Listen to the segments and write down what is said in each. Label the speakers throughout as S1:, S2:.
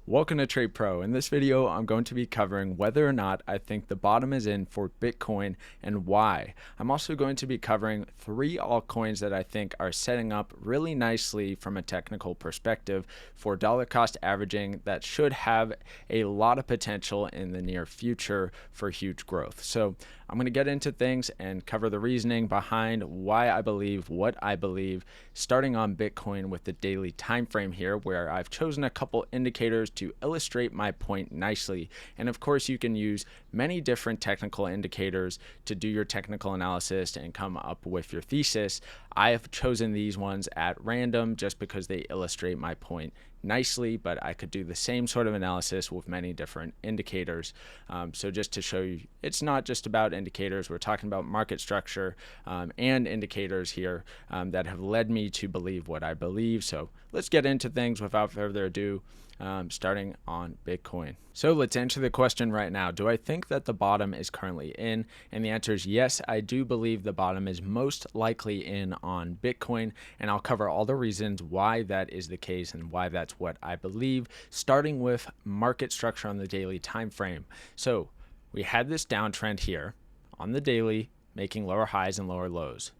S1: Welcome to Trade Pro. In this video, I'm going to be covering whether or not I think the bottom is in for Bitcoin and why. I'm also going to be covering 3 altcoins that I think are setting up really nicely from a technical perspective for dollar cost averaging that should have a lot of potential in the near future for huge growth. So I'm going to get into things and cover the reasoning behind why I believe what I believe, starting on Bitcoin with the daily time frame here, where I've chosen a couple indicators to illustrate my point nicely. And of course, you can use many different technical indicators to do your technical analysis and come up with your thesis. I have chosen these ones at random just because they illustrate my point nicely, but I could do the same sort of analysis with many different indicators. So just to show you, it's not just about indicators. We're talking about market structure and indicators here that have led me to believe what I believe. So let's get into things without further ado. Starting on Bitcoin. So let's answer the question right now. Do I think that the bottom is currently in? And the answer is yes, I do believe the bottom is most likely in on Bitcoin, and I'll cover all the reasons why that is the case and why that's what I believe, starting with market structure on the daily time frame. So we had this downtrend here on the daily, making lower highs and lower lows.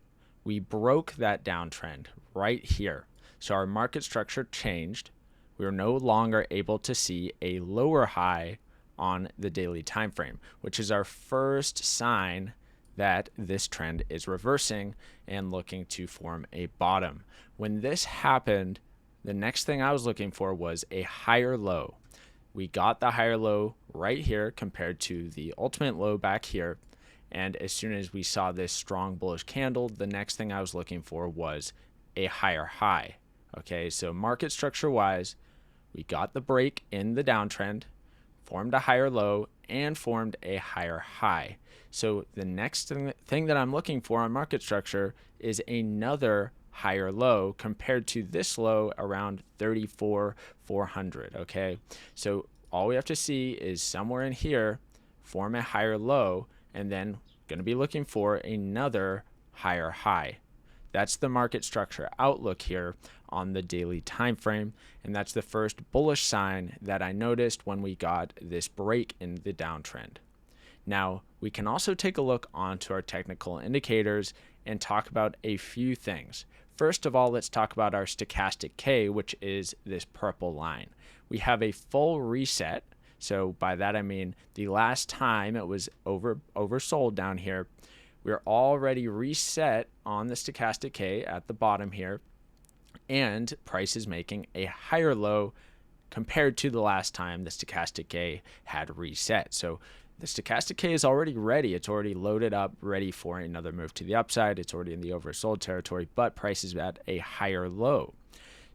S1: We broke that downtrend right here. So our market structure changed. We are no longer able to see a lower high on the daily time frame, which is our first sign that this trend is reversing and looking to form a bottom. When this happened, the next thing I was looking for was a higher low. We got the higher low right here compared to the ultimate low back here. And as soon as we saw this strong bullish candle, the next thing I was looking for was a higher high. Okay, so market structure wise, we got the break in the downtrend, formed a higher low, and formed a higher high. So the next thing that I'm looking for on market structure is another higher low compared to this low around 34,400. Okay, so all we have to see is somewhere in here form a higher low, and then going to be looking for another higher high. That's the market structure outlook here on the daily time frame, and that's the first bullish sign that I noticed when we got this break in the downtrend. Now, we can also take a look onto our technical indicators and talk about a few things. First of all, let's talk about our stochastic K, which is this purple line. We have a full reset. So by that I mean the last time it was oversold down here, we're already reset on the stochastic K at the bottom here, and price is making a higher low compared to the last time the stochastic K had reset. So the stochastic K is already ready. It's already loaded up, ready for another move to the upside. It's already in the oversold territory, but price is at a higher low.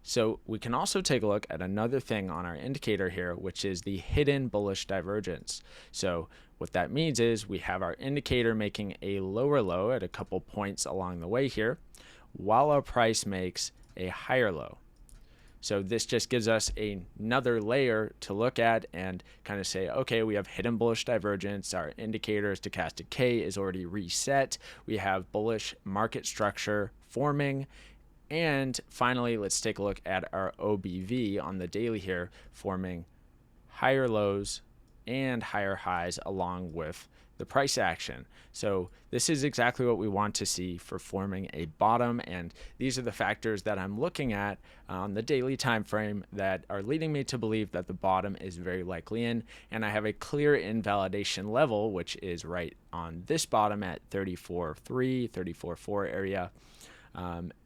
S1: So we can also take a look at another thing on our indicator here, which is the hidden bullish divergence. So what that means is we have our indicator making a lower low at a couple points along the way here, while our price makes a higher low. So this just gives us another layer to look at and kind of say, okay, we have hidden bullish divergence. Our indicator stochastic K is already reset. We have bullish market structure forming. And finally, let's take a look at our OBV on the daily here, forming higher lows and higher highs along with the price action. So this is exactly what we want to see for forming a bottom, and these are the factors that I'm looking at on the daily time frame that are leading me to believe that the bottom is very likely in, and I have a clear invalidation level, which is right on this bottom at 34.3, 34.4 area.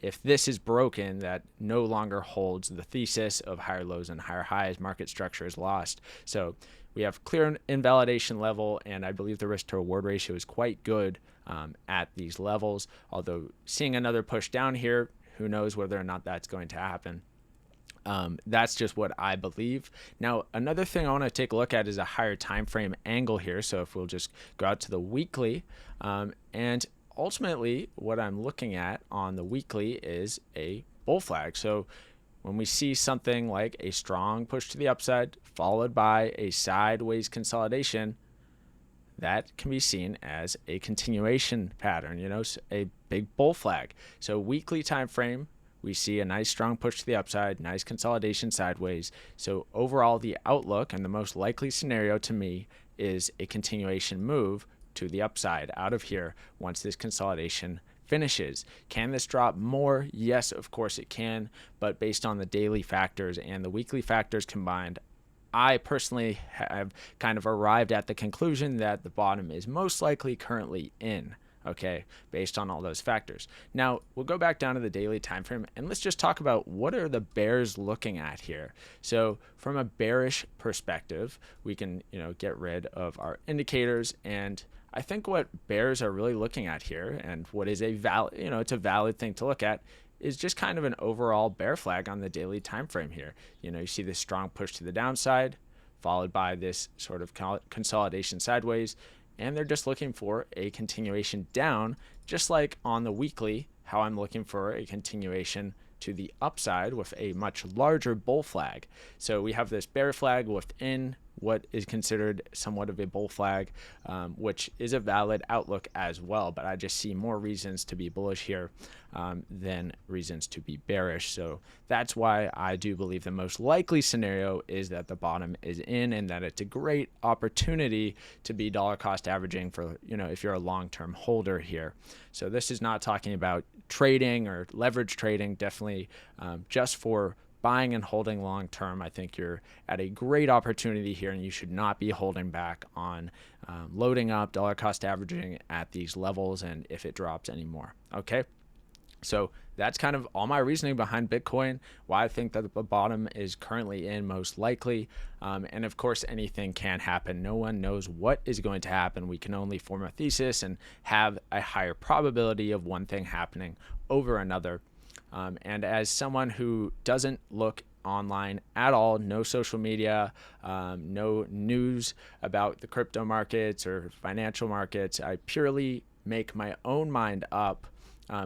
S1: If this is broken, that no longer holds the thesis of higher lows and higher highs, market structure is lost. So we have clear invalidation level, and I believe the risk to reward ratio is quite good at these levels. Although seeing another push down here, who knows whether or not that's going to happen. That's just what I believe. Now, another thing I want to take a look at is a higher time frame angle here. So if we'll just go out to the weekly, and ultimately what I'm looking at on the weekly is a bull flag. So when we see something like a strong push to the upside followed by a sideways consolidation, that can be seen as a continuation pattern, a big bull flag. So weekly time frame, we see a nice strong push to the upside, nice consolidation sideways. So overall, the outlook and the most likely scenario to me is a continuation move to the upside out of here once this consolidation finishes. Can this drop more? Yes, of course it can, but based on the daily factors and the weekly factors combined, I personally have kind of arrived at the conclusion that the bottom is most likely currently in, okay, based on all those factors. Now, we'll go back down to the daily time frame and let's just talk about what are the bears looking at here. So from a bearish perspective, we can, get rid of our indicators, and I think what bears are really looking at here, and what is a valid, it's a valid thing to look at, is just kind of an overall bear flag on the daily time frame here. You see this strong push to the downside, followed by this sort of consolidation sideways, and they're just looking for a continuation down, just like on the weekly, how I'm looking for a continuation to the upside with a much larger bull flag. So we have this bear flag within what is considered somewhat of a bull flag, which is a valid outlook as well, but I just see more reasons to be bullish here than reasons to be bearish. So that's why I do believe the most likely scenario is that the bottom is in, and that it's a great opportunity to be dollar cost averaging for, if you're a long-term holder here. So this is not talking about trading or leverage trading, definitely just for buying and holding long term. I think you're at a great opportunity here, and you should not be holding back on loading up dollar cost averaging at these levels, and if it drops anymore. Okay, so that's kind of all my reasoning behind Bitcoin, why I think that the bottom is currently in most likely. And of course, anything can happen. No one knows what is going to happen. We can only form a thesis and have a higher probability of one thing happening over another. And as someone who doesn't look online at all, no social media, no news about the crypto markets or financial markets, I purely make my own mind up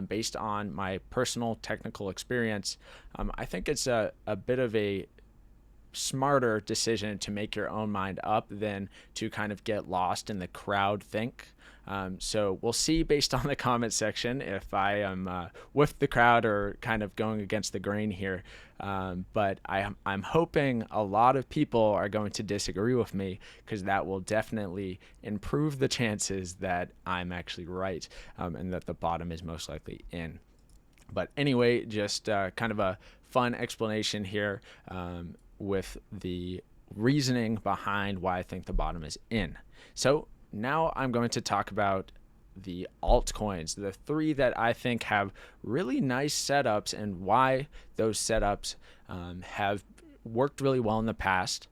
S1: based on my personal technical experience. I think it's a bit of a smarter decision to make your own mind up than to kind of get lost in the crowd think. So we'll see based on the comment section if I am with the crowd or kind of going against the grain here. But I'm hoping a lot of people are going to disagree with me, because that will definitely improve the chances that I'm actually right, and that the bottom is most likely in. But anyway, just kind of a fun explanation here with the reasoning behind why I think the bottom is in. So now I'm going to talk about the altcoins, the three that I think have really nice setups, and why those setups have worked really well in the past,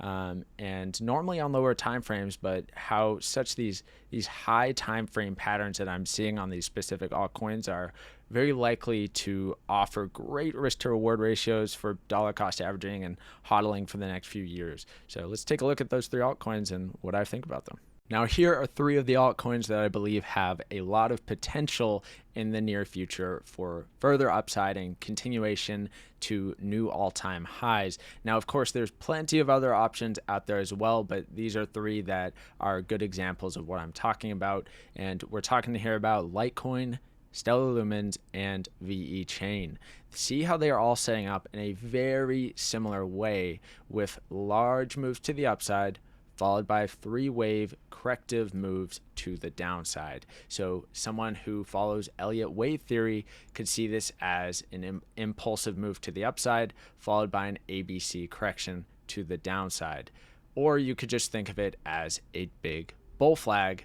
S1: and normally on lower time frames, but how such these high time frame patterns that I'm seeing on these specific altcoins are very likely to offer great risk to reward ratios for dollar cost averaging and hodling for the next few years. So let's take a look at those three altcoins and what I think about them. Now, here are three of the altcoins that I believe have a lot of potential in the near future for further upside and continuation to new all-time highs. Now, of course, there's plenty of other options out there as well, but these are three that are good examples of what I'm talking about. And we're talking here about Litecoin, Stellar Lumens, and VE Chain. See how they are all setting up in a very similar way, with large moves to the upside, followed by three-wave corrective moves to the downside. So someone who follows Elliott wave theory could see this as an impulsive move to the upside, followed by an ABC correction to the downside. Or you could just think of it as a big bull flag,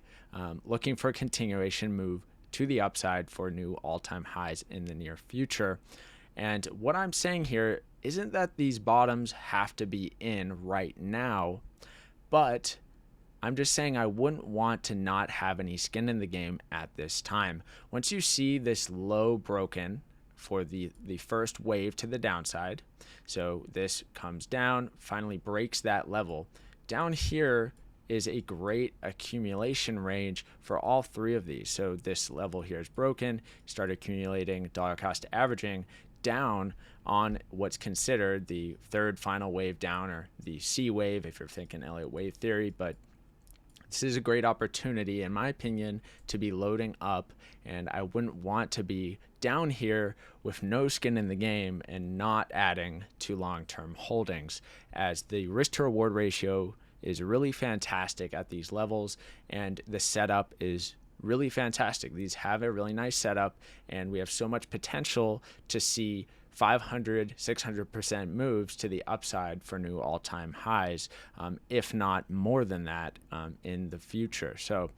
S1: looking for a continuation move to the upside for new all-time highs in the near future. And what I'm saying here isn't that these bottoms have to be in right now, but I'm just saying I wouldn't want to not have any skin in the game at this time. Once you see this low broken for the first wave to the downside, so this comes down, finally breaks that level, down here is a great accumulation range for all three of these. So this level here is broken, start accumulating dollar cost averaging down on what's considered the third final wave down, or the C wave if you're thinking Elliott wave theory. But this is a great opportunity, in my opinion, to be loading up, and I wouldn't want to be down here with no skin in the game and not adding to long-term holdings, as the risk to reward ratio is really fantastic at these levels, and the setup is really fantastic. These have a really nice setup, and we have so much potential to see 500, 600% moves to the upside for new all-time highs, if not more than that in the future. So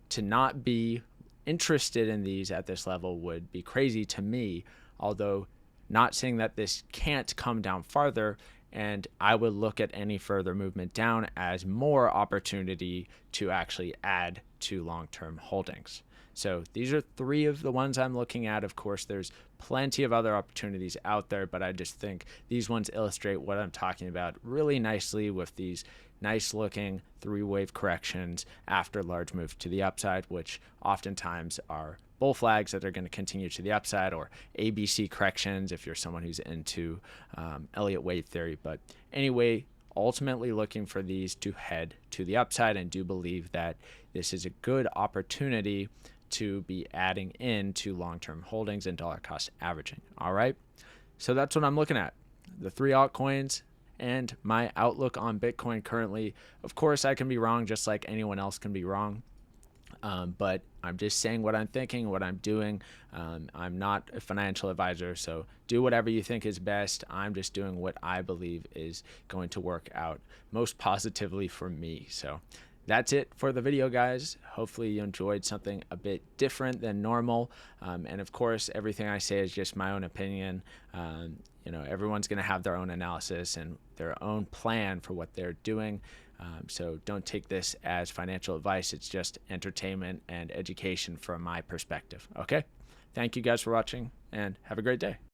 S1: to not be interested in these at this level would be crazy to me, although not saying that this can't come down farther, and I would look at any further movement down as more opportunity to actually add to long-term holdings. So these are three of the ones I'm looking at. Of course, there's plenty of other opportunities out there, but I just think these ones illustrate what I'm talking about really nicely with these nice looking three-wave corrections after large moves to the upside, which oftentimes are bull flags that are going to continue to the upside, or ABC corrections if you're someone who's into Elliott wave theory. But anyway, ultimately looking for these to head to the upside, and do believe that this is a good opportunity to be adding in to long-term holdings and dollar cost averaging. All right, so that's what I'm looking at, the three altcoins and my outlook on Bitcoin currently. Of course, I can be wrong, just like anyone else can be wrong, but I'm just saying what I'm thinking, what I'm doing. I'm not a financial advisor, so do whatever you think is best. I'm just doing what I believe is going to work out most positively for me. So that's it for the video, guys. Hopefully you enjoyed something a bit different than normal. And of course, everything I say is just my own opinion. Everyone's going to have their own analysis and their own plan for what they're doing. So don't take this as financial advice. It's just entertainment and education from my perspective. Okay? Thank you guys for watching, and have a great day.